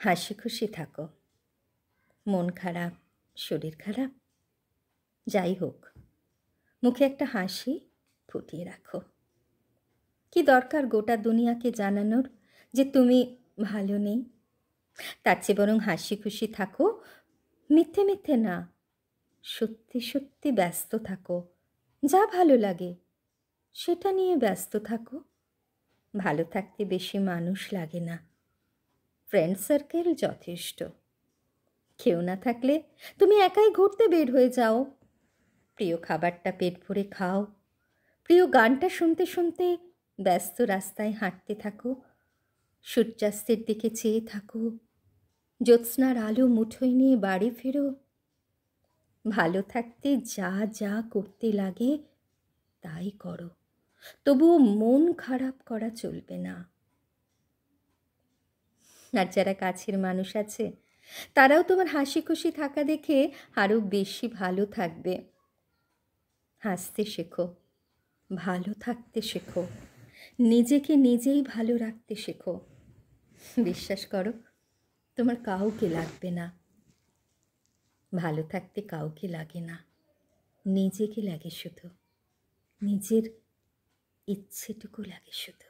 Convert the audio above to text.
হাসি খুশি থাকো। মন খারাপ, শরীর খারাপ, যাই হোক, মুখে একটা হাসি ফুটিয়ে রাখো। কি দরকার গোটা দুনিয়াকে জানানোর যে তুমি ভালো নেই? তার চেয়ে বরং হাসি খুশি থাকো, মিথ্যে মিথ্যে না, সত্যি সত্যি ব্যস্ত থাকো। যা ভালো লাগে সেটা নিয়ে ব্যস্ত থাকো। ভালো থাকতে বেশি মানুষ লাগে না, ফ্রেন্ড সার্কেল যথেষ্ট। কেউ না থাকলে তুমি একাই ঘুরতে বের হয়ে যাও। প্রিয় খাবারটা পেট ভরে খাও, প্রিয় গানটা শুনতে শুনতে ব্যস্ত রাস্তায় হাঁটতে থাকো। সূর্যাস্তের দিকে চেয়ে থাকো, জ্যোৎস্নার আলো মুঠোয় নিয়ে বাড়ি ফেরো। ভালো থাকতে যা যা করতে লাগে তাই করো, তবুও মন খারাপ করা চলবে না। আর যারা কাছের মানুষ আছে তারাও তোমার হাসি খুশি থাকা দেখে আরও বেশি ভালো থাকবে। হাসতে শেখো, ভালো থাকতে শেখো, নিজেকে নিজেই ভালো রাখতে শেখো। বিশ্বাস করো, তোমার কাউকে লাগবে না। ভালো থাকতে কাউকে লাগে না, নিজেকে লাগে শুধু, নিজের ইচ্ছেটুকু লাগে শুধু।